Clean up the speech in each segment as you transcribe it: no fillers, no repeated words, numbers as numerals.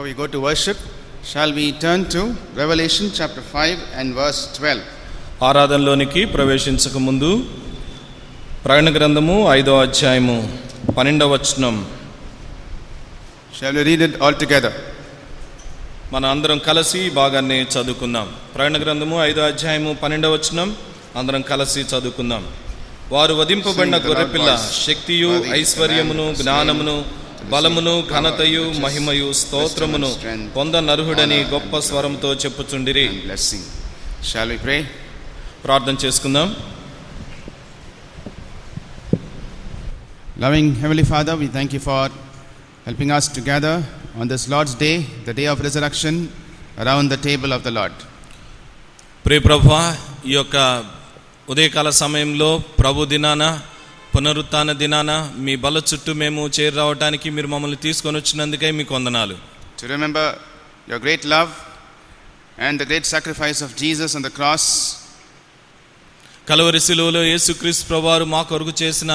Before we go to worship, shall we turn to Revelation chapter 5 and verse 12. ఆరాధనలోనికి ప్రవేశించక ముందు ప్రకటన గ్రంథము 5వ అధ్యాయము 12వ వచనం. Shall we read it all together? మన అందరం కలిసి భాగాన్ని చదువుకుందాం. ప్రకటన గ్రంథము 5వ అధ్యాయము 12వ వచనం అందరం కలిసి చదువుకుందాం. వారు వధింపబడిన గొర్రెపిల్ల శక్తియు ఐశ్వర్యమును జ్ఞానమును బలమును ఘనతయు మహిమయు స్తోత్రమును పొందనర్హుడని గొప్ప స్వరంతో చెప్పుచుండిరి. Shall we pray? ప్రార్థన చేసుకుందాం. Loving Heavenly Father, we thank you for helping us together on this Lord's Day, the day of resurrection, around the table of the Lord. ప్రియ ప్రభువా, ఈ యొక్క ఉదయకాల సమయంలో ప్రభు దినాన పునరుత్థాన దినాన మీ బల చుట్టూ మేము చేరి రావడానికి మీరు మమ్మల్ని తీసుకొని వచ్చినందుకై మీకు వందనాలు. To remember your great love and the great sacrifice of Jesus on the cross. Calvary శిలువలో యేసుక్రీస్తు ప్రభువారు మా కొరకు చేసిన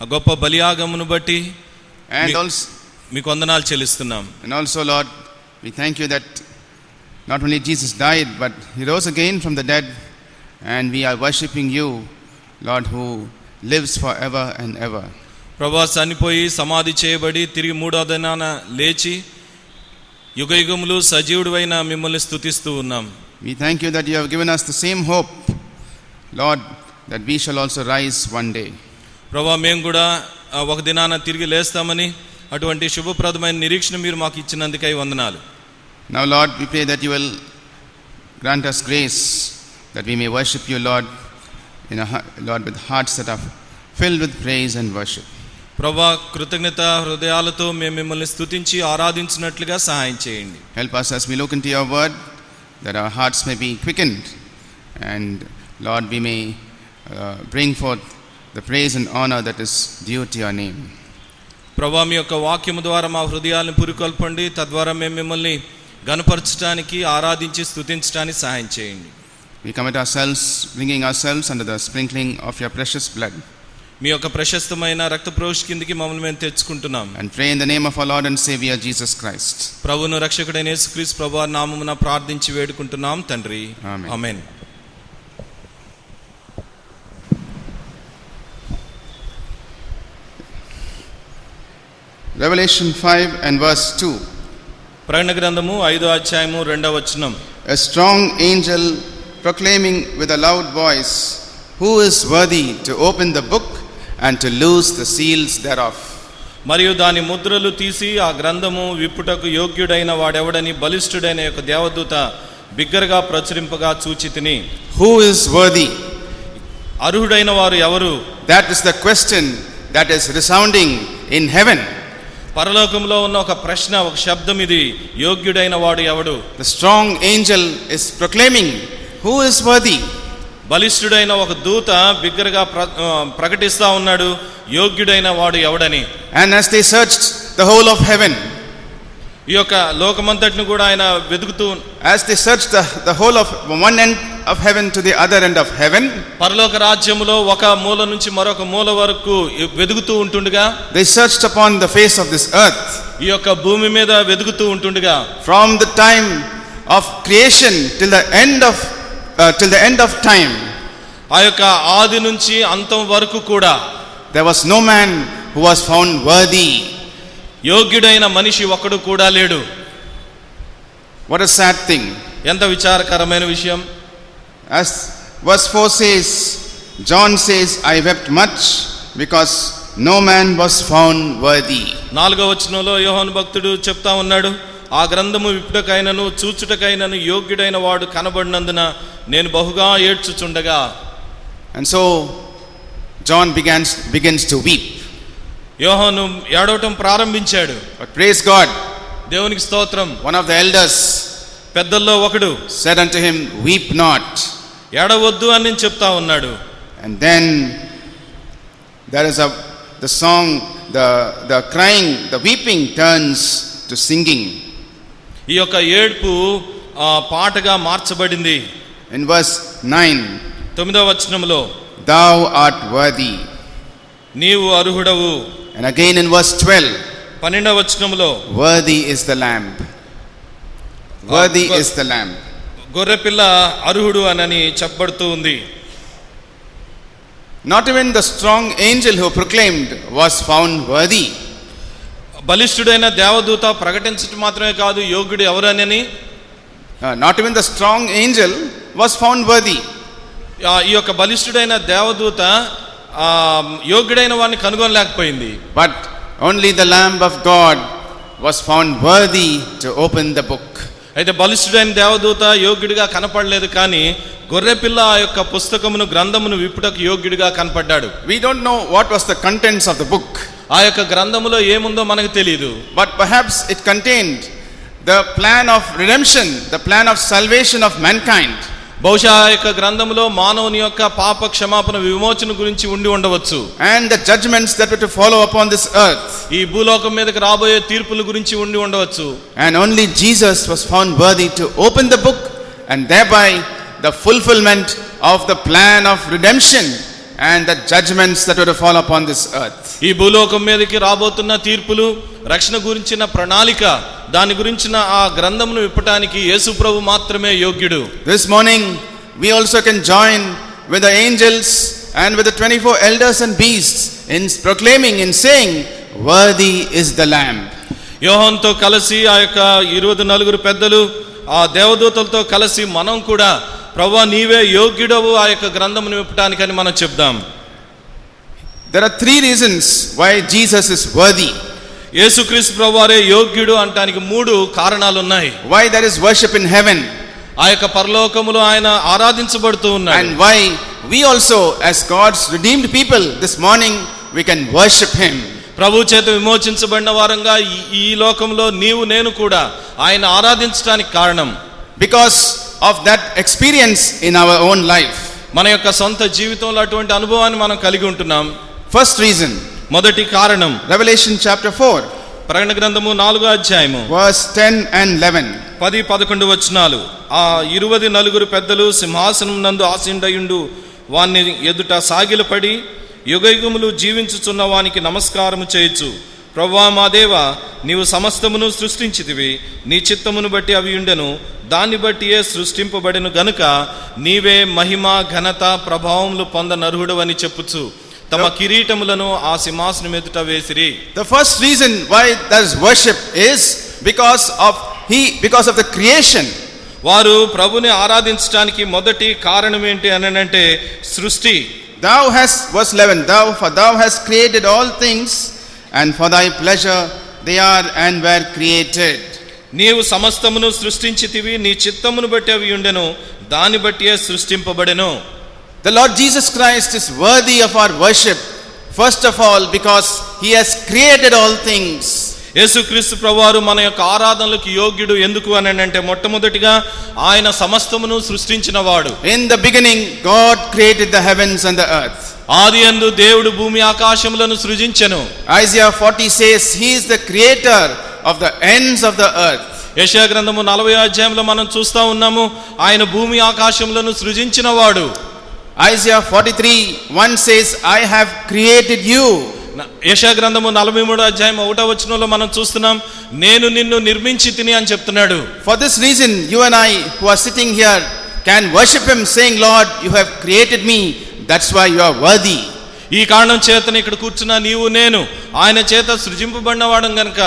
ఆ గొప్ప బలియాగమును బట్టి మీకు వందనాలు చెల్లిస్తున్నాం. And also, Lord, we thank you that not only Jesus died, but he rose again from the dead, and we are worshiping you, Lord, who lives forever and ever. ప్రభువా, చనిపోయి సమాధి చేయబడి తిరిగి మూడో దినాన లేచి యుగయుగములు సజీవుడైన మిమ్మల్ని స్తుతిస్తూ ఉన్నాం. We thank you that you have given us the same hope, Lord, that we shall also rise one day. ప్రభువా, మేము కూడా ఒక దినాన తిరిగి లేస్తామని అటువంటి శుభప్రదమైన నిరీక్షణ మీరు మాకు ఇచ్చినందుకై వందనాలు. Now, Lord, we pray that you will grant us grace that we may worship you, Lord, Lord, with hearts that are filled with praise and worship. ప్రభువా, కృతజ్ఞత హృదయాలతో మేము మిమ్మల్ని స్తుతించి ఆరాధించినట్లుగా సహాయం చేయండి. Help us as we look into your word, that our hearts may be quickened, and Lord, we may bring forth the praise and honor that is due to your name. ప్రభువా, మీ యొక్క వాక్యము ద్వారా మా హృదయాలను పురికొల్పండి, తద్వారా మేము మిమ్మల్ని గణపరచడానికి ఆరాధించి స్తుతించడానికి సహాయం చేయండి. We commit ourselves, bringing ourselves under the sprinkling of your precious blood. మీ యొక్క ప్రశస్తమైన రక్త ప్రోక్ష కిందికి మమ్మల్ని మేము తెచ్చుకుంటున్నాం. And pray in the name of our Lord and Savior Jesus Christ. ప్రభువును రక్షకుడైన యేసుక్రీస్తు ప్రభువారి నామమున ప్రార్థించి వేడుకుంటున్నాం తండ్రి. ఆమేన్. Revelation 5 and verse 2. ప్రకటన గ్రంథము 5వ అధ్యాయము 2వ వచనం. A strong angel proclaiming with a loud voice, who is worthy to open the book and to loose the seals thereof. మరియు దాని ముద్రలు తీసి ఆ గ్రంథము విప్పుటకు యోగ్యుడైన వాడెవడని బలిష్ఠుడైన యొక్క దేవదూత బిగ్గరగా ప్రచురింపగా చూచితిని. Who is worthy? అర్హుడైన వారు ఎవరు? That is the question that is resounding in heaven. పరలోకంలో ఉన్న ఒక ప్రశ్న, ఒక శబ్దం ఇది. యోగ్యుడైన వాడు ఎవడు? The strong angel is proclaiming, who is worthy? బలిష్ఠుడైన ఒక దూత బిగ్గరగా ప్రకటిస్తా ఉన్నాడు, యోగ్యుడైన వాడు ఎవడని. And as they searched the whole of heaven, ఈ యొక్క లోకమంతటిని కూడా ఆయన వెతుకుతూ, as they searched the whole of one end of heaven to the other end of heaven, పరలోక రాజ్యములో ఒక మూల నుంచి మరొక మూల వరకు వెతుకుతూ ఉంటుండగా, they searched upon the face of this earth, ఈ యొక్క భూమి మీద వెతుకుతూ ఉంటుండగా, from the time of creation till the end of time, ఆ యొక్క ఆది నుంచి అంతం వరకు కూడా there was no man who was found worthy. యోగ్యుడైన మనిషి ఒక్కడు కూడా లేడు. What a sad thing. ఎంత విచారకరమైన విషయం. As verse 4 says, John says, I wept much because no man was found worthy. 4వ వచనంలో యోహాను భక్తుడు చెప్తా ఉన్నాడు, ఆ గ్రంథము విప్పుటకైనను చూచుటకైనను యోగ్యుడైన వాడు కనబడినందున నేను బహుగా ఏడ్చుచుండగా. And so John begins to weep. యోహాను ఏడవటం ప్రారంభించాడు. But praise God, దేవునికి స్తోత్రం. one of the elders, పెద్దల్లో ఒకడు, said unto him, weep not. ఏడవద్దు అని చెప్తా ఉన్నాడు. And then there is the song, the crying, the weeping turns to singing. ఈ యొక్క ఏడ్పు పాటగా మార్చబడింది. In verse 9, 9వ వచనంలో, thou art worthy. నీవు అర్హుడవు. And again in verse 12, 12వ వచనంలో, worthy is the lamb. worthy is the Lamb. గొర్రెపిల్ల అర్హుడు అని చెప్పబడుతూ ఉంది. Not even the strong angel who proclaimed was found worthy. బలిష్ఠుడైన దేవదూత ప్రకటించడం మాత్రమే కాదు యోగ్యుడు ఎవరని. Not even the strong angel was found worthy. ఈ యొక్క బలిష్ఠుడైన దేవదూత యోగ్యుడైన వారిని కనుగొనలేకపోయింది. But only the Lamb of God was found worthy to open the book. అయితే బలిష్ఠుడైన దేవదూత యోగ్యుడిగా కనపడలేదు, కానీ గొర్రెపిల్ల ఆ యొక్క పుస్తకమును గ్రంథమును విప్పుటకు యోగ్యుడిగా కనపడ్డాడు. We don't know what was the contents of the book. ఆ యొక్క గ్రంథములో ఏముందో మనకు తెలియదు. But perhaps it contained the plan of redemption, the plan of salvation of mankind. బహుశా ఆ యొక్క గ్రంథములో మానవుని యొక్క పాప క్షమాపణ విమోచన గురించి ఉండి ఉండవచ్చు. And the judgments that were to follow upon this earth. ఈ భూలోకం మీదకి రాబోయే తీర్పుల గురించి ఉండి ఉండవచ్చు. And only Jesus was found worthy to open the book, and thereby the fulfillment of the plan of redemption and the judgments that were to fall upon this earth. ఈ భూలోకం మీదకి రాబోతున్న తీర్పులు, రక్షణ గురించిన ప్రణాళిక, దాని గురించిన ఆ గ్రంథమును విప్పటానికి యేసు ప్రభు మాత్రమే యోగ్యుడు. This morning we also can join with the angels and with the 24 elders and beasts in proclaiming, in saying, worthy is the Lamb. యోహానుతో కలిసి ఆ యొక్క 24 పెద్దలు, ఆ దేవదూతలతో కలిసి మనం కూడా ప్రభువా నీవే యోగ్యుడవు ఆ యొక్క గ్రంథమును విప్పటానికని మనం చెప్దాం. There are 3 reasons why Jesus is worthy. యేసుక్రీస్తు ప్రభువారే యోగ్యుడు అంటానికి 3 కారణాలు ఉన్నాయి. Why there is worship in heaven. ఆ యొక్క పరలోకములో ఆయన ఆరాధించబడుతూ ఉన్నాడు. And why we also as God's redeemed people this morning we can worship him. ప్రభు చేత విమోచించబడిన వారంగా ఈ లోకంలో నీవు నేను కూడా ఆయన ఆరాధించడానికి కారణం. Because of that experience in our own life. మన యొక్క సొంత జీవితంలో అటువంటి అనుభవాన్ని మనం కలిగి ఉంటున్నాం. First reason, మొదటి కారణం Revelation chapter 4, ప్రకటన గ్రంథము 4వ అధ్యాయము verse 10 and 11. 10-11 వచనాలు. ఆ 24 పెద్దలు సింహాసనం నందు ఆసీనుడయుండు వాని ఎదుట సాగిలపడి యుగయుగములు జీవించుచున్న వానికి నమస్కారము చేయొచ్చు. ప్రభువా మా దేవా, నీవు సమస్తమును సృష్టించితివి, నీ చిత్తమును బట్టి అవి ఉండెను, దాన్ని బట్టియే సృష్టింపబడెను గనుక నీవే మహిమ ఘనత ప్రభావములు పొందనర్హుడు అని చెప్పుచు తమ కిరీటములను ఆ సింహాసనం ఎదుట వేసిరి. The first reason why there is worship is because of the creation. వారు ప్రభుని ఆరాధించడానికి మొదటి కారణం ఏంటి అని అంటే సృష్టి. Thou hast, verse 11, thou hast created all things, and for thy pleasure they are and were created. నీవు సమస్తమును సృష్టించితివి, నీ చిత్తమును బట్టి అవి ఉండెను, దాన్ని బట్టియే సృష్టింపబడెను. The Lord Jesus Christ is worthy of our worship, first of all because he has created all things. యేసుక్రీస్తు ప్రభువారు మన యొక్క ఆరాధనలకు యోగ్యుడు. ఎందుకు అని అంటే మొట్టమొదటిగా ఆయన సమస్తమును సృష్టించిన వాడు. In the beginning God created the heavens and the earth. ఆదియందు దేవుడు భూమి ఆకాశములను సృజించెను. Isaiah 40 says he is the creator of the ends of the earth. యెషయా గ్రంథము 40వ అధ్యాయంలో మనం చూస్తా ఉన్నాము, ఆయన భూమి ఆకాశములను సృజించిన వాడు. Isaiah 43:1 says I have created you. యెషయా గ్రంథము 43వ అధ్యాయం 1వ వచనంలో మనం చూస్తున్నాం, నేను నిన్ను నిర్మించి తిని అని చెప్తున్నాడు. For this reason you and I who are sitting here can worship him saying, Lord, you have created me, that's why you are worthy. ఈ కారణం చేతనే ఇక్కడ కూర్చున్న నీవు నేను ఆయన చేత సృజింపబడిన వాడం గనుక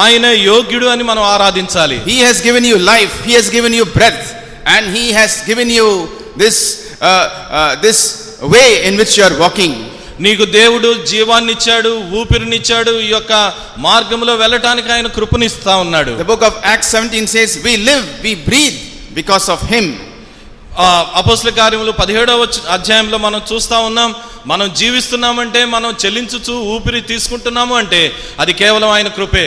ఆయన యోగ్యుడు అని మనం ఆరాధించాలి. He has given you life, he has given you breath, and he has given you this way in which you are walking. నీకు దేవుడు జీవాన్ని ఇచ్చాడు, ఊపిరినిచ్చాడు, ఈ యొక్క మార్గంలో వెళ్ళటానికి ఆయన కృపనిస్తా ఉన్నాడు. The book of Acts 17 says we live, we breathe because of him. అపోస్తల కార్యములు 17వ అధ్యాయంలో మనం చూస్తా ఉన్నాం, మనం జీవిస్తున్నామంటే, మనం చెల్లించుచు ఊపిరి తీసుకుంటున్నాము అంటే అది కేవలం ఆయన కృపే.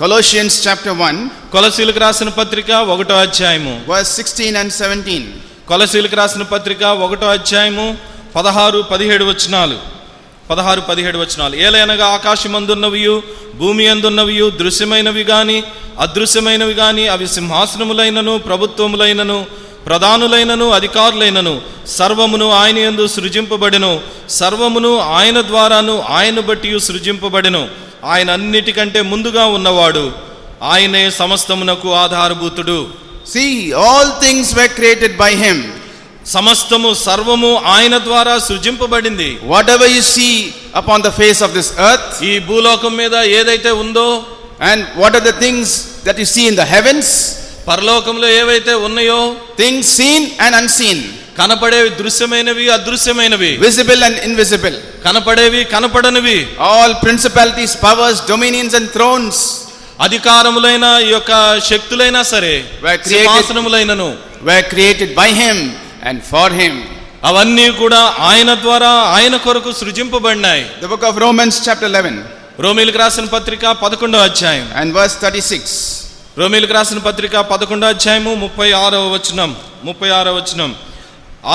Colossians chapter 1, కొలసీలకు రాసిన పత్రిక 1వ అధ్యాయము verse 16 and 17. కొలసీలకు రాసిన పత్రిక 1వ అధ్యాయము 16-17 వచనాలు. 16-17 వచనాలు. ఏలయనగా ఆకాశమందున్నవియు భూమి అందున్నవియు దృశ్యమైనవి గాని అదృశ్యమైనవి గాని అవి సింహాసనములైనను ప్రభుత్వములైనను ప్రధానులైనను అధికారులైనను సర్వమును ఆయన యందు సృజింపబడెను, సర్వమును ఆయన ద్వారాను ఆయన బట్టి సృజింపబడెను. ఆయన అన్నిటికంటే ముందుగా ఉన్నవాడు, ఆయనే సమస్తమునకు ఆధారభూతుడు. See, all things were created by him. సమస్తము సర్వము ఆయన ద్వారా సృజింపబడింది. Whatever you see upon the face of this earth, ఈ భూలోకం మీద ఏదైతే ఉందో, and what are the things that you see in the heavens, పరలోకంలో ఏవైతే ఉన్నాయో, things seen and unseen, కనపడేవి దృశ్యమైనవి అదృశ్యమైనవి, visible and invisible, కనపడేవి కనపడనివి, all principalities, powers, dominions and thrones, అధికారములైన ఈ యొక్క శక్తులైనా సరే, సింహాసనములైనను were created by him and for him. అవన్నీ కూడా ఆయన ద్వారా ఆయన కొరకు సృజింపబడినాయి. The book of Romans chapter 11 రోమీయులకు రాసిన పత్రిక 11వ అధ్యాయం and verse 36. రోమీయులకు రాసిన పత్రిక 11వ అధ్యాయము 36వ వచనం.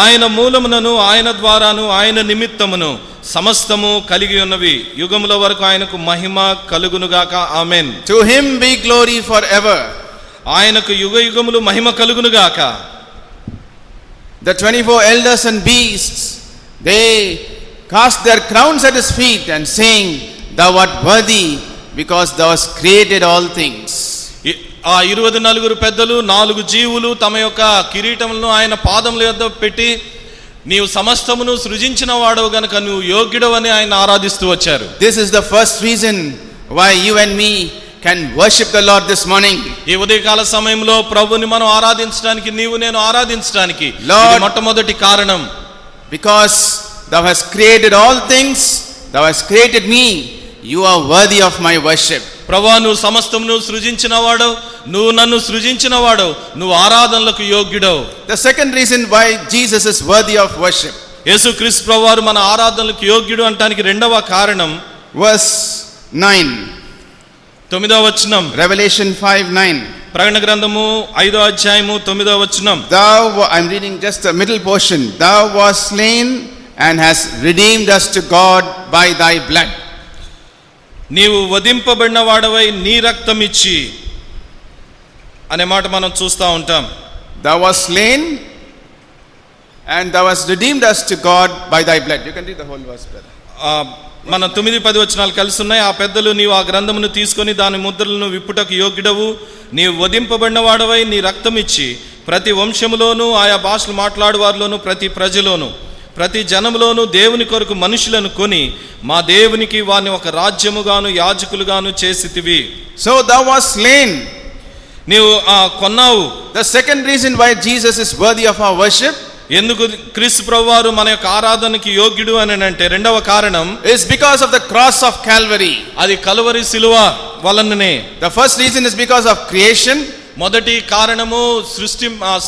ఆయన మూలమునను ఆయన ద్వారాను ఆయన నిమిత్తమును సమస్తము కలిగి ఉన్నవి, యుగముల వరకు ఆయనకు మహిమ కలుగునుగాక. ఆమేన్. To him be glory forever. ఆయనకు యుగ యుగములు మహిమ కలుగునుగాక. The 24 elders and beasts, they cast their crowns at his feet and saying, thou art worthy, because thou hast created all things. ఆ 24 పెద్దలు 4 జీవులు తమ యొక్క కిరీటములను ఆయన పాదముల యొద్ద పెట్టి, నీవు సమస్తమును సృజించిన వాడవు గనుక నువ్వు యోగ్యుడవని ఆయన ఆరాధిస్తూ వచ్చారు. This is the first reason why you and me can worship the Lord this morning. ఈ ఉదయకాల సమయంలో ప్రభుని మనం ఆరాధించడానికి, నీవు నేను ఆరాధించడానికి Lord, మొట్టమొదటి కారణం, because thou hast created all things, thou hast created me, you are worthy of my worship. ప్రభువా, నువ్వు సమస్తమును సృజించిన వాడవు, నువ్వు నన్ను సృజించిన వాడవు, నువ్వు ఆరాధనలకు యోగ్యుడవు. The second reason why Jesus is worthy of worship, యేసుక్రీస్తు ప్రభువారు మన ఆరాధనలకు యోగ్యుడు అంటానికి రెండవ కారణం, verse 9, 9వ వచనం, Revelation 5:9. ప్రకటన గ్రంథము 5వ అధ్యాయము 9వ వచనం. I'm reading just the middle portion. Thou wast slain and hast redeemed us to God by thy blood. నీవు వధింపబడిన వాడవై నీ రక్తం ఇచ్చి అనే మాట మనం చూస్తూ ఉంటాం. Thou wast slain and thou hast redeemed us to God by thy blood. You can read the whole verse, brother. మన 9-10 వచనాలు కలిసి ఉన్నాయి. ఆ పెద్దలు, నీవు ఆ గ్రంథమును తీసుకొని దాని ముద్రలను విప్పుటకు యోగ్యుడవు, నీవు వధింపబడిన వాడవై నీ రక్తం ఇచ్చి ప్రతి వంశములోను, ఆయా భాషలు మాట్లాడు వారిలోను, ప్రతి ప్రజలోను, ప్రతి జనములోను దేవుని కొరకు మనుషులను కొని మా దేవునికి వారిని ఒక రాజ్యముగాను యాజకులుగాను చేసితివి. So thou wast slain. నీవు కొన్నావు. The second reason why Jesus is worthy of our worship, ఎందుకు క్రీస్తు ప్రభువారు మన యొక్క ఆరాధనకి యోగ్యుడు అని అంటే రెండవ కారణం, is because of the cross of Calvary. అది కలువరి శిలువ వలననే. The first reason is because of creation. మొదటి కారణము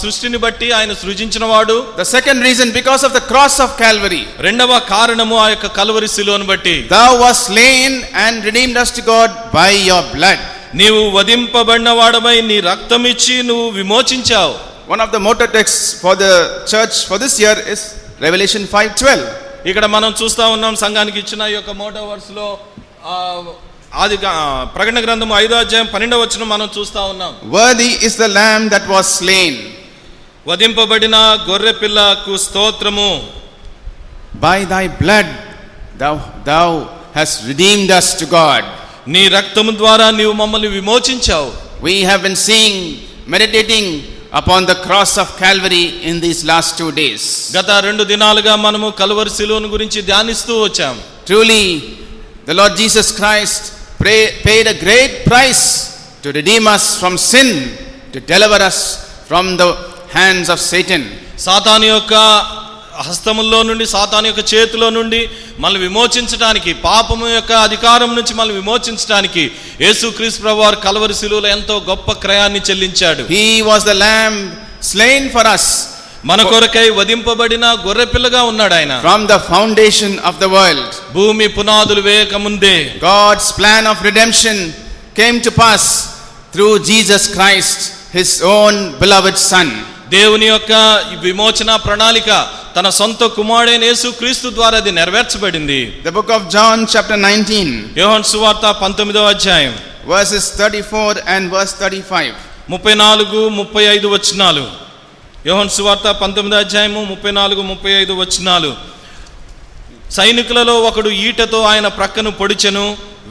సృష్టిని బట్టి ఆయన సృజించిన వాడు. The second reason because of the cross of Calvary. రెండవ కారణము ఆ యొక్క కలువరి శిలువను బట్టి. Thou wast slain and redeemed us to God by your blood. నీవు వధింపబడిన వాడవై నీ రక్తం ఇచ్చి నువ్వు విమోచించావు. One of the motto texts for the church for this year is Revelation 5:12. ఇక్కడ మనం చూస్తా ఉన్నాం సంఘానికి ఇచ్చిన ఈ యొక్క మోటో వర్స్ లో ఆది ప్రకటన గ్రంథం 5వ అధ్యాయం 12వ వచనం మనం చూస్తా ఉన్నాం. Worthy is the lamb that was slain. వధింపబడిన గొర్రె పిల్లకు స్తోత్రము. By thy blood thou hast redeemed us to God. నీ రక్తము ద్వారా నీవు మమ్మల్ని విమోచించావు. We have been seeing, meditating upon the cross of Calvary in these last 2 days. గత 2 దినాలుగా మనము కలువరి శిలువను గురించి ధ్యానిస్తూ వచ్చాం. Truly the Lord Jesus Christ paid a great price to redeem us from sin, to deliver us from the hands of Satan. సాతాను యొక్క హస్తముల్లో నుండి, సాతాను యొక్క చేతిలో నుండి మనల్ని విమోచించడానికి, పాపము యొక్క అధికారం నుంచి మనల్ని విమోచించడానికి యేసుక్రీస్తు ప్రభువారు కలువరి శిలువలో ఎంతో గొప్ప క్రయాన్ని చెల్లించాడు. He was the lamb slain for us. మన కొరకై వధింపబడిన గొర్రె పిల్లగా ఉన్నాడు ఆయన. From the foundation of the world, భూమి పునాదులు వేయక ముందే God's plan of redemption came to pass through Jesus Christ, his own beloved son. దేవుని యొక్క విమోచన ప్రణాళిక తన సొంత కుమారుడైన యేసుక్రీస్తు ద్వారా అది నెరవేర్చబడింది. The book of John chapter 19, యోహాను సువార్త 19వ అధ్యాయం verses 34 and verse 35. 34-35 వచనాలు. యోహాను సువార్త 19వ అధ్యాయము 34-35 వచనాలు. సైనికులలో ఒకడు ఈటతో ఆయన ప్రక్కను పొడిచెను,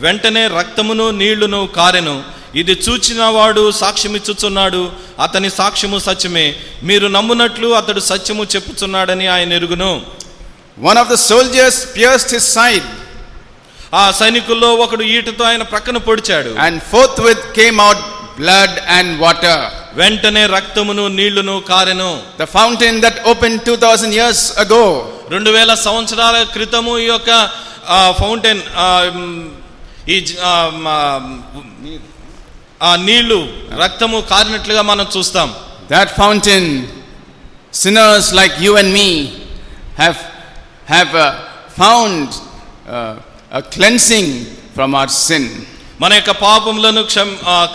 వెంటనే రక్తమును నీళ్లును కారెను. ఇది చూచిన వాడు సాక్ష్యమిచ్చుచున్నాడు, అతని సాక్ష్యము సత్యమే, మీరు నమ్మునట్లు అతడు సత్యము చెప్పుచున్నాడని ఆయన ఎరుగును. One of the soldiers pierced his side, ఆ సైనికుల్లో ఒకడు ఈటతో ఆయన ప్రక్కన పొడిచాడు. and forthwith came out blood and water. వెంటనే రక్తమును నీళ్లును కారెను. The fountain that opened 2000 years ago, 2000 సంవత్సరాల క్రితము ఈ యొక్క ఫౌంటైన్, ఆ నీళ్లు రక్తము కారినట్లుగా మనం చూస్తాం. that fountain, sinners like you and me have found a cleansing from our sin. మన యొక్క పాపములను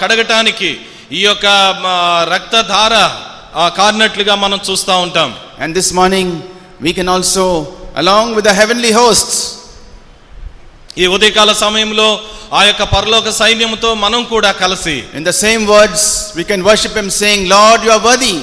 కడగటానికి ఈ యొక్క రక్తధార కారినట్లుగా మనం చూస్తూ ఉంటాం. And this morning we can also, along with the heavenly hosts, ఈ ఉదయకాల సమయంలో ఆ యొక్క పరలోక సైన్యముతో మనం కూడా కలిసి in the same words we can worship him, saying, Lord, you are worthy,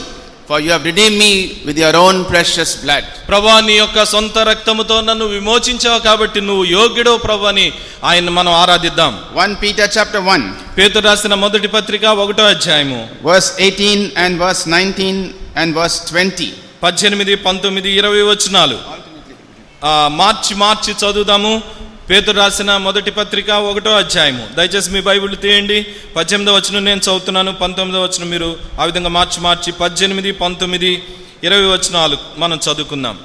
for you have redeemed me with your own precious blood. ప్రభువా, నీ యొక్క సొంత రక్తముతో నన్ను విమోచించావు కాబట్టి నువ్వు యోగ్యుడో ప్రభువా అని ఆయన మనం ఆరాధిద్దాం. 1 Peter chapter 1, పేతురు రాసిన మొదటి పత్రిక 1వ అధ్యాయము verse 18 and verse 19 and verse 20. 18, 19, 20 వచనాలు మార్చి చదువుదాము. పేతురు రాసిన మొదటి పత్రిక 1వ అధ్యాయము. దయచేసి మీ బైబిల్ తీయండి. 18వ వచనం నేను చదువుతున్నాను, 19వ వచనం మీరు ఆ విధంగా మార్చి 18, 19, 20 వచనాలు మనం చదువుకుందాం.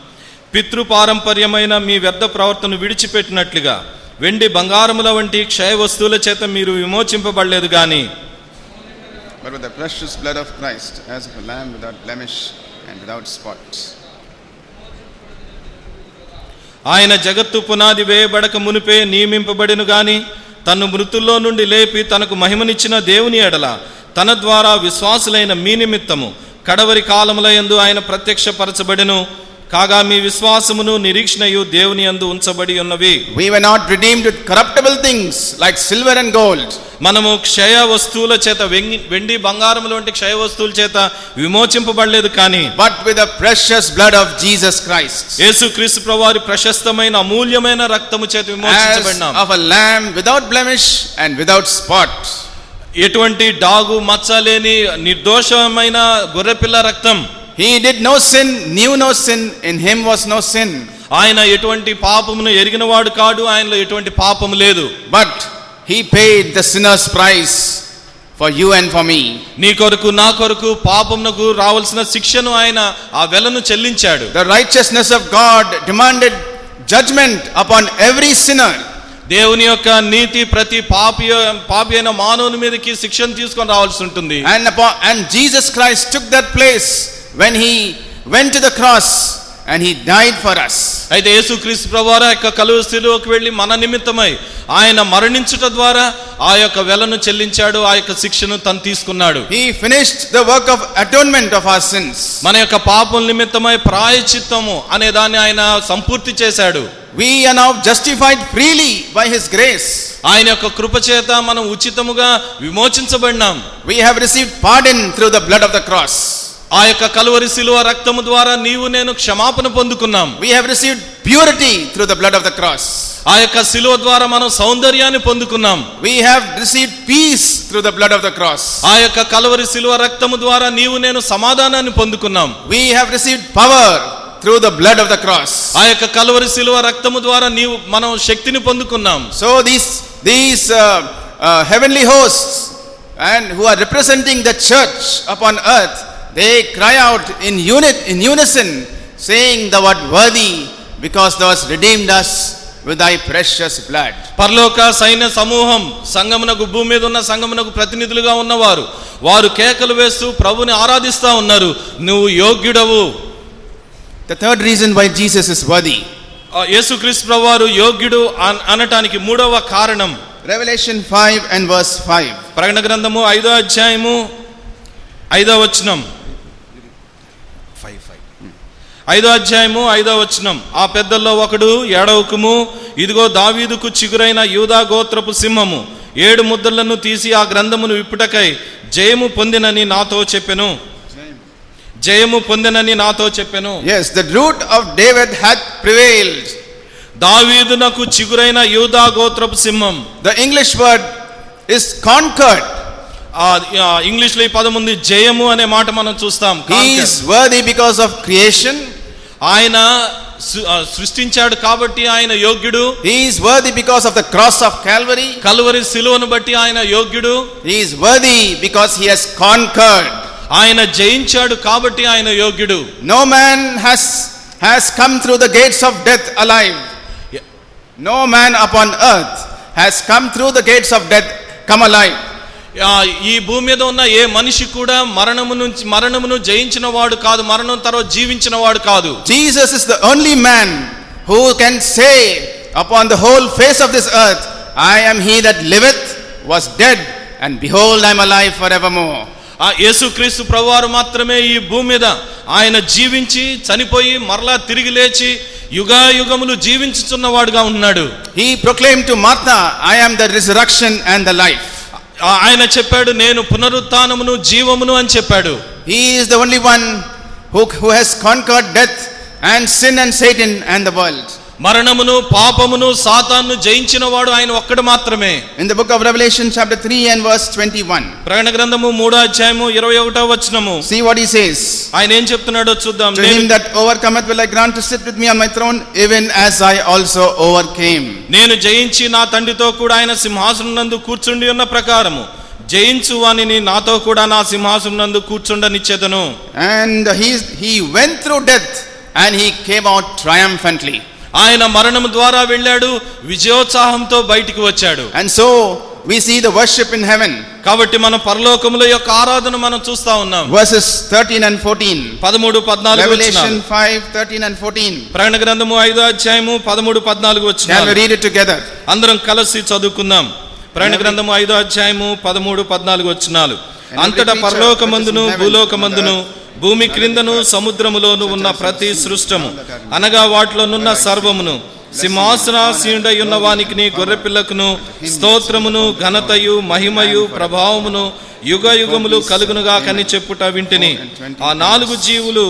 పితృపారంపర్యమైన మీ వ్యర్థ ప్రవర్తన విడిచిపెట్టినట్లుగా వెండి బంగారముల వంటి క్షయ వస్తువుల చేత మీరు విమోచింపబడలేదు గాని, but with the precious blood of Christ, as of a lamb without blemish and without spot. ఆయన జగత్తు పునాది వేయబడక మునిపే నియమింపబడిను గాని, తను మృతుల్లో నుండి లేపి తనకు మహిమనిచ్చిన దేవుని ఎడల తన ద్వారా విశ్వాసులైన మీ నిమిత్తము కడవరి కాలముల యందు ఆయన ప్రత్యక్షపరచబడెను. కాగా మీ విశ్వాసమును నిరీక్షణయు దేవుని యందు ఉంచబడి ఉన్నవి. We were not redeemed with corruptible things like silver and gold. మనము క్షయ వస్తువుల చేత, వెండి బంగారముల వంటి క్షయ వస్తువుల చేత విమోచింపబడలేదు కానీ, but with the precious blood of Jesus Christ, యేసుక్రీస్తు ప్రభువారి ప్రశస్తమైన అమూల్యమైన రక్తము చేత విమోచించబడినాం. as of a lamb without blemish and without spot. ఎటువంటి డాగు మచ్చ లేని నిర్దోషమైన గొర్రెపిల్ల రక్తం. He did no sin, knew no sin, in him was no sin. ఆయన ఎటువంటి పాపమును ఎరిగినవాడు కాడు, ఆయనలో ఎటువంటి పాపము లేదు. But he paid the sinner's price for you and for me. నీ కొరకు నా కొరకు పాపమునకు రావాల్సిన శిక్షను ఆయన ఆ వెలను చెల్లించాడు. The righteousness of God demanded judgment upon every sinner. దేవుని యొక్క నీతి ప్రతి పాపి అయిన మానవుని మీదకి శిక్షను తీసుకొని రావాల్సి ఉంటుంది. And Jesus Christ took that place when he went to the cross and he died for us. అయితే యేసుక్రీస్తు ప్రభువారు యొక్క కలువరి శిలువకు వెళ్ళి మన నిమిత్తమై ఆయన మరణించుట ద్వారా ఆ యొక్క వెలను చెల్లించాడు, ఆ యొక్క శిక్షను తను తీసుకున్నాడు. He finished the work of atonement of our sins. మన యొక్క పాపం నిమిత్తమై ప్రాయశ్చిత్తము అనే దాన్ని ఆయన సంపూర్తి చేశాడు. We are now justified freely by his grace. ఆయన యొక్క కృప చేత మనం ఉచితముగా విమోచించబడినాం. We have received pardon through the blood of the cross. ఆ యొక్క కలువరి శిలువ రక్తము ద్వారా నీవు నేను క్షమాపణ పొందుకున్నాం. We have received purity through the blood of the cross. ఆ యొక్క శిలువ ద్వారా మనం సౌందర్యాన్ని పొందుకున్నాం. We have received peace through the blood of the cross. ఆ యొక్క కలువరి శిలువ రక్తము ద్వారా నీవు నేను సమాధానాన్ని పొందుకున్నాం. We have received power through the blood of the cross. ఆ యొక్క కలువరి శిలువ రక్తము ద్వారా నీవు మనం శక్తిని పొందుకున్నాం. So these heavenly hosts and who are representing the church upon earth, they cry out in unison, saying, thou art worthy, because thou hast redeemed us with thy precious blood. పరలోక సైన్య సమూహం సంగమునకు, భూమి మీద ఉన్న సంగమునకు ప్రతినిధులుగా ఉన్నవారు వారు కేకలు వేస్తూ ప్రభుని ఆరాధిస్తా ఉన్నారు, నువ్వు యోగ్యుడవు. The third reason why Jesus is worthy, యేసుక్రీస్తు ప్రభువారు యోగ్యుడు అనటానికి మూడవ కారణం, Revelation 5 and verse 5. ప్రకటన గ్రంథము 5వ అధ్యాయము 5వ వచనం. 5వ అధ్యాయము 5వ వచనం. ఆ పెద్దల్లో ఒకడు ఏడవకుము, ఇదిగో దావీదుకు చిగురైన యూదా గోత్రపు సింహము 7 ముద్రలను తీసి ఆ గ్రంథమును విప్పుటకై జయము పొందినని నాతో చెప్పెను. జయము పొందినని నాతో చెప్పెను. Yes, the root of David hath prevailed. దావీదునకు చిగురైన యూదా గోత్రపు సింహం. The English word is conquered. English లో ఈ పదం ఉంది, జయము అనే మాట మనం చూస్తాం. He is worthy because of creation. ఆయన సృష్టించాడు కాబట్టి ఆయన యోగ్యుడు. He is worthy because of the cross of Calvary. Calvary శిలువను బట్టి ఆయన యోగ్యుడు. He is worthy because he has conquered. ఆయన జయించాడు కాబట్టి ఆయన యోగ్యుడు. No man has come through the gates of death alive. No man upon earth has come through the gates of death come alive. ఈ భూమి మీద ఉన్న ఏ మనిషి కూడా మరణమును జయించిన వాడు కాదు, మరణం తర్వాత జీవించిన వాడు కాదు. Jesus is the only man who can say upon the whole face of this earth, I am he that liveth, was dead, and behold I am alive forevermore. యేసుక్రీస్తు ప్రభువారు మాత్రమే ఈ భూమి మీద ఆయన జీవించి చనిపోయి మరలా తిరిగి లేచి యుగాయుగములు జీవించుచున్నవాడుగా ఉన్నాడు. He proclaimed to Martha, I am the resurrection and the life. ఆయన చెప్పాడు, నేను పునరుత్థానమును జీవమును అని చెప్పాడు. He is the only one who has conquered death and sin and Satan and the world. మరణమును పాపమును సాతానును జయించిన వాడు ఆయన ఒక్కడు మాత్రమే. In the book of Revelation chapter 3 and verse 21. ప్రకటన గ్రంథము 3వ అధ్యాయము 21వ వచనము. See what he says. ఆయన ఏం చెప్తున్నాడో చూద్దాం. To him that overcometh will I grant to sit with me on my throne, even as I also overcame. నేను జయించి నా తండ్రితో కూడా ఆయన సింహాసనం నందు కూర్చుండి ఉన్న ప్రకారము జయించు వానిని నాతో కూడా నా సింహాసనం నందు కూర్చుండనిచ్చేదను. And he went through death and he came out triumphantly. ఆయన మరణం ద్వారా వెళ్ళాడు, విజయోత్సాహంతో బయటికి వచ్చాడు. And so we see the worship in heaven. కాబట్టి మనం పరలోకములో యొక్క ఆరాధన మనం చూస్తా ఉన్నాం. Verses 13 and 14. 13, 14 Revelation 5, 13 and 14. ప్రకటన గ్రంథము 5వ అధ్యాయము 13, 14 Can we వచనాలు. read it together? అందరం కలిసి చదువుకుందాం. ప్రకటన గ్రంథము 5వ అధ్యాయము 13, 14 వచనాలు. అంతటా పరలోకమందును భూలోకమందును భూమి క్రిందను సముద్రములోను ఉన్న ప్రతి సృష్టము అనగా వాటిలోనున్న సర్వమును సింహాసనాసీనుడై ఉన్న వానికి గొర్రెపిల్లకును స్తోత్రమును ఘనతయు మహిమయు ప్రభావమును యుగ యుగములు కలుగునుగా కని చెప్పుట వింటిని. ఆ 4 జీవులు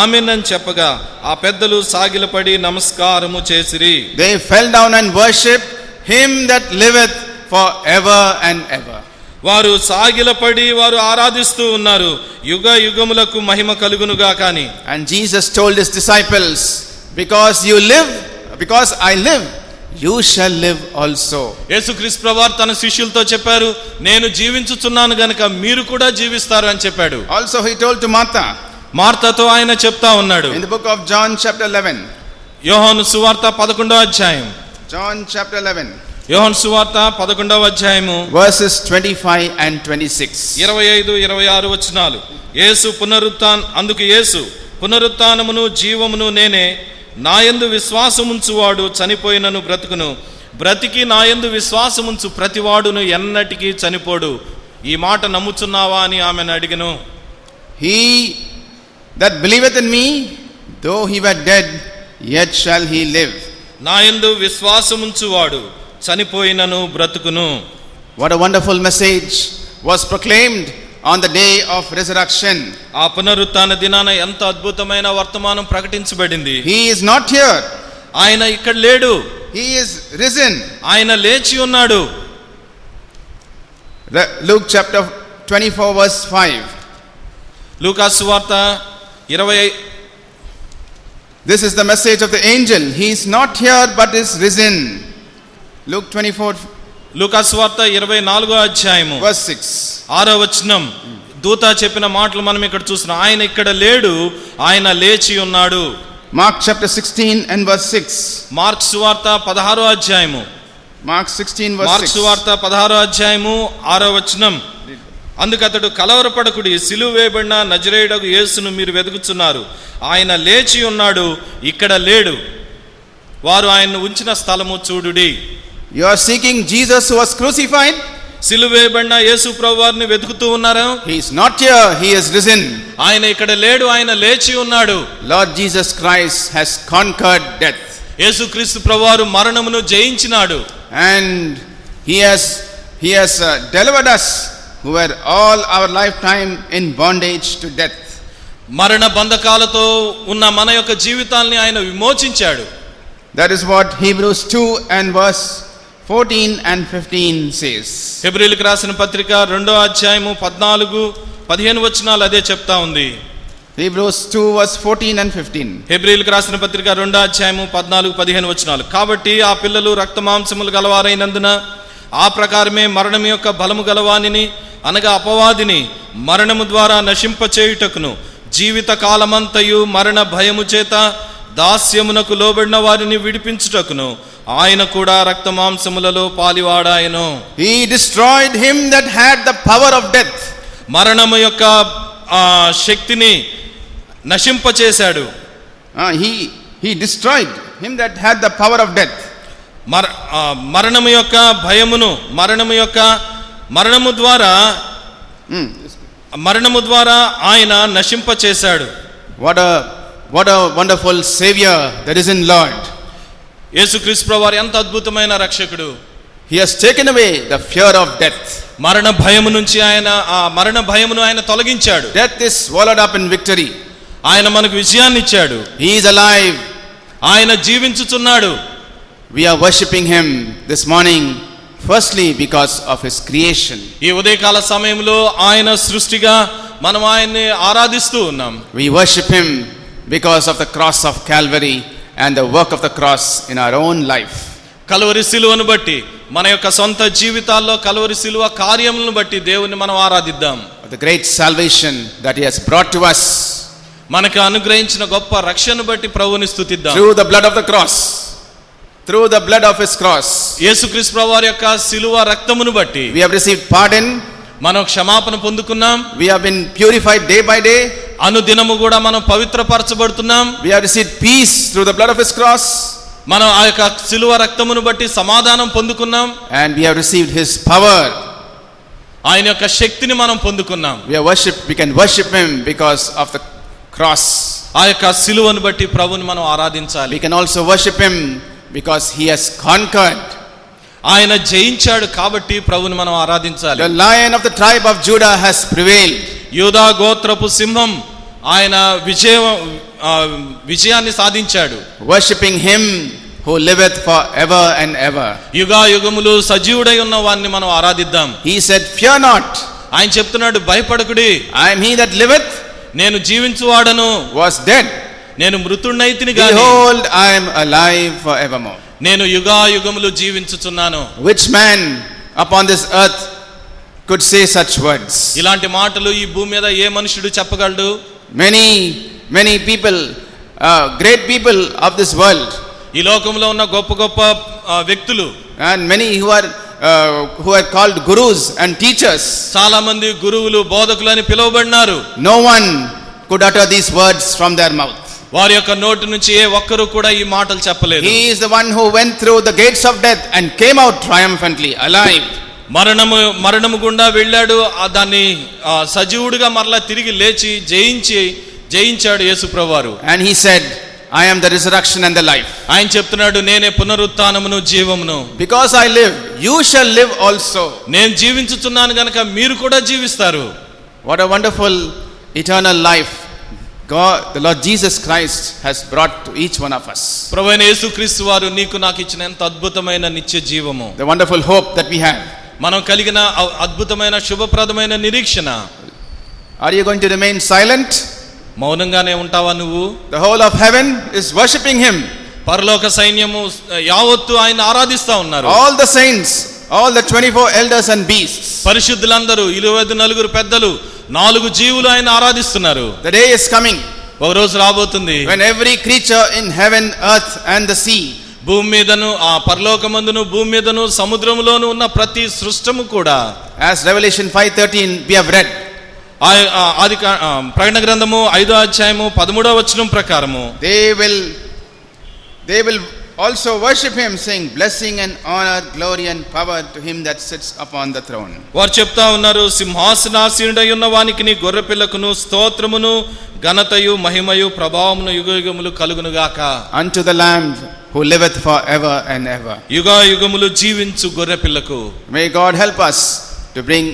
ఆమేనని చెప్పగా ఆ పెద్దలు సాగిలపడి నమస్కారము చేసిరి. They fell down and worshipped him that liveth forever and ever. వారు సాగిలపడి వారు ఆరాధిస్తూ ఉన్నారు, యుగ యుగములకు మహిమ కలుగునుగా కాని. And Jesus told his disciples, because I live, you shall live also. యేసుక్రీస్తు ప్రభువారు తన శిష్యులతో చెప్పారు, నేను జీవించుచున్నాను గనుక మీరు కూడా జీవిస్తారు అని చెప్పాడు. Also he told to Martha. మార్తతో ఆయన చెప్తా ఉన్నాడు. In the book of John chapter 11. యోహాను సువార్త 11వ అధ్యాయం. John chapter 11. యోహాను సువార్త 11వ అధ్యాయము verses 25 and 26. 25, 26 వచనాలు. అందుకు యేసు పునరుత్థానమును జీవమును నేనే, నాయందు విశ్వాసముంచువాడు చనిపోయినను బ్రతుకును, బ్రతికి నాయందు విశ్వాసముంచు ప్రతివాడును ఎన్నటికీ చనిపోడు. ఈ మాట నమ్ముచున్నావా అని ఆమెను అడిగెను. He that believeth in me, though he were dead, yet shall he live. నాయందు విశ్వాసముంచువాడు చనిపోయినను బ్రతుకును. What a wonderful message was proclaimed on the day of resurrection. ఆ పునరుత్థాన దినాన ఎంత అద్భుతమైన వర్తమానం ప్రకటించబడింది. He is not here. ఆయన ఇక్కడ లేడు. He is risen. ఆయన లేచి ఉన్నాడు. Luke chapter 24 verse 5. లూకా సువార్త 20. This is the message of the angel. He is not here but is risen. Luke 24 లూకా సువార్త 24వ అధ్యాయము verse 6. 6వ వచనం. దూత చెప్పిన మాటలు మనం ఇక్కడ చూస్తున్నాం. ఆయన ఇక్కడ లేడు, ఆయన లేచి ఉన్నాడు. Mark chapter 16 and verse 6. Mark సువార్త 16వ అధ్యాయము. Mark 16 verse 6. మార్క్ సువార్త 16వ అధ్యాయము 6వ వచనం. అందుకు అతడు, కలవరపడకుడి, సిలువ వేయబడిన నజరేయుడగు యేసును మీరు వెతుకుచున్నారు, ఆయన లేచి ఉన్నాడు, ఇక్కడ లేడు, వారు ఆయన్ను ఉంచిన స్థలము చూడుడి. You are seeking Jesus who was crucified? సిలువ వేయబడిన యేసు ప్రభువారిని వెతుకుతూ ఉన్నారు. He is not here, he is risen. ఆయన ఇక్కడ లేడు, ఆయన లేచి ఉన్నాడు. Lord Jesus Christ has conquered death. యేసుక్రీస్తు ప్రభువారు మరణమును జయించినాడు. And he has delivered us who were all our lifetime in bondage to death. మరణ బంధకాలతో ఉన్న మన యొక్క జీవితాల్ని ఆయన విమోచించాడు. That is what Hebrews 2 and verse 14 and 15 says. హెబ్రీయులకు రాసిన పత్రిక 2వ అధ్యాయము 14-15 వచనాలు అదే చెప్తా ఉంది. Hebrews 2 verse 14 and 15. హెబ్రీయులకు రాసిన పత్రిక 2వ అధ్యాయము 14-15 వచనాలు. కాబట్టి ఆ పిల్లలు రక్తమాంసములు గలవారైనందున ఆ ప్రకారమే మరణం యొక్క బలము గలవానిని అనగా అపవాదిని మరణము ద్వారా నశింపచేయుటకును జీవిత కాలమంతయు మరణ భయము చేత దాస్యమునకు లోబడిన వారిని విడిపించుటకును ఆయన కూడా రక్తమాంసములలో పాలివాడాయను. He destroyed him that had the power of death. మరణము యొక్క శక్తిని నశింపచేశాడు. He destroyed him that had the power of death. మరణము యొక్క భయమును మరణము ద్వారా ఆయన నశింపచేశాడు. What a wonderful savior that is in Lord. యేసుక్రీస్తు ప్రభువారు ఎంత అద్భుతమైన రక్షకుడు. He has taken away the fear of death. మరణ భయము నుంచి మరణ భయమును ఆయన తొలగించాడు. Death is swallowed up in victory. ఆయన మనకు విజయాన్ని ఇచ్చాడు. He is alive. ఆయన జీవించుచున్నాడు. We are worshiping him this morning firstly because of his creation. ఈ ఉదయకాల సమయంలో ఆయన సృష్టిగా మనం ఆయన్ని ఆరాధిస్తూ ఉన్నాం. We worship him because of the cross of Calvary and the work of the cross in our own life. Calvary సిలువను బట్టి మన యొక్క సొంత జీవితాల్లో కల్వరి సిలువ కార్యములను బట్టి దేవుని మనం ఆరాధిద్దాం. The great salvation that he has brought to us. మనకు అనుగ్రహించిన గొప్ప రక్షణను బట్టి ప్రభువుని స్తుతిద్దాం. Through the blood of the cross. Through the blood of his cross. యేసుక్రీస్తు ప్రభువారి యొక్క సిలువ రక్తమును బట్టి we have received pardon. మనం క్షమాపణ పొందుకున్నాం. We have been purified day by day. అనుదినము కూడా మనం పవిత్రపరచబడుతున్నాం. We have received peace through the blood of his cross. మనం ఆ యొక్క సిలువ రక్తమును బట్టి సమాధానం పొందుకున్నాం. And we have received his power. ఆయన యొక్క శక్తిని మనం పొందుకున్నాం. We can worship him because of the cross. ఆ యొక్క సిలువను బట్టి ప్రభువుని మనం ఆరాధించాలి. We can also worship him because he has conquered. ఆయన జయించాడు కాబట్టి ప్రభువుని మనం ఆరాధించాలి. The lion of the tribe of Judah has prevailed. యూదా గోత్రపు సింహం ఆయన విజయాన్ని సాధించాడు. Worshipping him who liveth forever and ever. యుగాయుగములు సజీవుడై ఉన్న వారిని మనం ఆరాధిద్దాం. He said, fear not. ఆయన చెప్తున్నాడు భయపడకుడి. I am he that liveth. నేను జీవించువాడను. Was dead. నేను మృతుడైతిని గాని behold I am alive forevermore. నేను యుగాయుగములు జీవించుచున్నాను. Which man upon this earth could say such words? ఇలాంటి మాటలు ఈ భూమి మీద ఏ మనుషుడు చెప్పగలడు? Many people, great people of this world. ఈ లోకంలో ఉన్న గొప్ప గొప్ప వ్యక్తులు and many who are called gurus and teachers. చాలా మంది గురువులు బోధకులు అని పిలువబడినారు. No one could utter these words from their mouth. వారి యొక్క నోటి నుంచి ఏ ఒక్కరు కూడా ఈ మాటలు చెప్పలేదు. He is the one who went through the gates of death and came out triumphantly alive. మరణము గుండా వెళ్ళాడు. దాన్ని సజీవుడిగా మరలా తిరిగి లేచి జయించాడు యేసు ప్రభువారు. And he said, I am the resurrection and the life. ఆయన చెప్తున్నాడు నేనే పునరుత్థానమును జీవమును. Because I live, you shall live also. నేను జీవించుచున్నాను గనుక మీరు కూడా జీవిస్తారు. What a wonderful eternal life God, the Lord Jesus Christ has brought to each one of us. ప్రభువైన యేసుక్రీస్తు వారు నీకు నాకు ఇచ్చిన ఎంత అద్భుతమైన నిత్య జీవము. The wonderful hope that we have. మనం కలిగిన అద్భుతమైన శుభప్రదమైన నిరీక్షణ. Are you going to remain silent? మౌనంగానే ఉంటావా నువ్వు? The whole of heaven is worshiping him. పరలోక సైన్యము యావత్తు ఆయన ఆరాధిస్తా ఉన్నారు. All the saints, all the 24 elders and beasts. పరిశుద్ధులందరూ 24 పెద్దలు 4 జీవులు ఆయన ఆరాధిస్తున్నారు. The day is coming. ఒక రోజు రాబోతుంది when every creature in heaven, earth and the sea. భూమి మీదను ఆ పరలోకమందును భూమి మీదను సముద్రములోను ఉన్న ప్రతి సృష్టము కూడా. As Revelation 5:13 we have read. ఆది ప్రకటన గ్రంథము 5వ అధ్యాయము 13వ వచనం ప్రకారము they will also worship him, saying blessing and honor, glory and power to him that sits upon the throne. వారు చెప్తా ఉన్నారు సింహాసనాసీనుడై ఉన్న వానికి నీ గొర్రెపిల్లకును స్తోత్రమును ఘనతయు మహిమయు ప్రభావమును యుగయుగములు కలుగును గాక. Unto the Lamb who liveth forever and ever. యుగయుగములు జీవించు గొర్రెపిల్లకు. May God help us to bring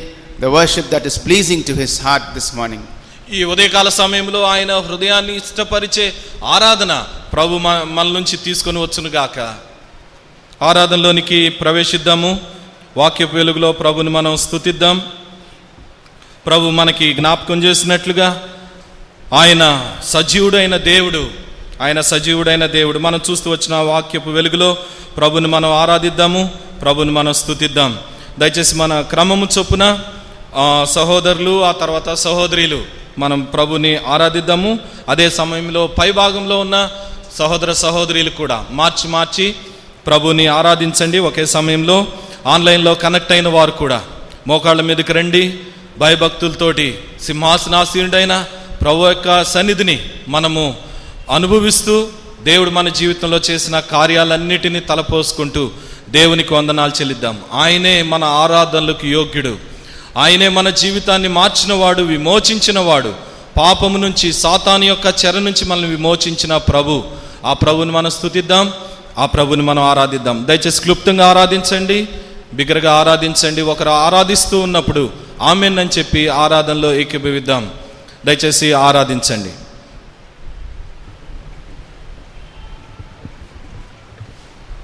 the worship that is pleasing to his heart this morning. ఈ ఉదయకాల సమయంలో ఆయన హృదయాన్ని ఇష్టపరిచే ఆరాధన ప్రభు మన నుంచి తీసుకొని వచ్చును గాక. ఆరాధనలోనికి ప్రవేశిద్దాము. వాక్యపు వెలుగులో ప్రభుని మనం స్తుతిద్దాం. ప్రభు మనకి జ్ఞాపకం చేసినట్లుగా ఆయన సజీవుడైన దేవుడు, ఆయన సజీవుడైన దేవుడు. మనం చూస్తూ వచ్చిన వాక్యపు వెలుగులో ప్రభుని మనం ఆరాధిద్దాము, ప్రభుని మనం స్తుతిద్దాం. దయచేసి మన క్రమము చొప్పున సహోదరులు, ఆ తర్వాత సహోదరీలు మనం ప్రభుని ఆరాధిద్దాము. అదే సమయంలో పై భాగంలో ఉన్న సహోదర సహోదరీలు కూడా మార్చి ప్రభుని ఆరాధించండి. ఒకే సమయంలో ఆన్లైన్లో కనెక్ట్ అయిన వారు కూడా మోకాళ్ళ మీదకి రండి. భయభక్తులతోటి సింహాసనాసీనుడైన ప్రభు యొక్క సన్నిధిని మనము అనుభవిస్తూ దేవుడు మన జీవితంలో చేసిన కార్యాలన్నిటినీ తలపోసుకుంటూ దేవునికి వందనాలు చెల్లిద్దాం. ఆయనే మన ఆరాధనలకు యోగ్యుడు. ఆయనే మన జీవితాన్ని మార్చినవాడు, విమోచించినవాడు. పాపము నుంచి, సాతాను యొక్క చెర నుంచి మనల్ని విమోచించిన ప్రభు. ఆ ప్రభుని మనం స్తుతిద్దాం, ఆ ప్రభుని మనం ఆరాధిద్దాం. దయచేసి క్లుప్తంగా ఆరాధించండి, బిగ్గరగా ఆరాధించండి. ఒకరు ఆరాధిస్తూ ఉన్నప్పుడు ఆమెన్ అని చెప్పి ఆరాధనలో ఏకీభవిద్దాం. దయచేసి ఆరాధించండి.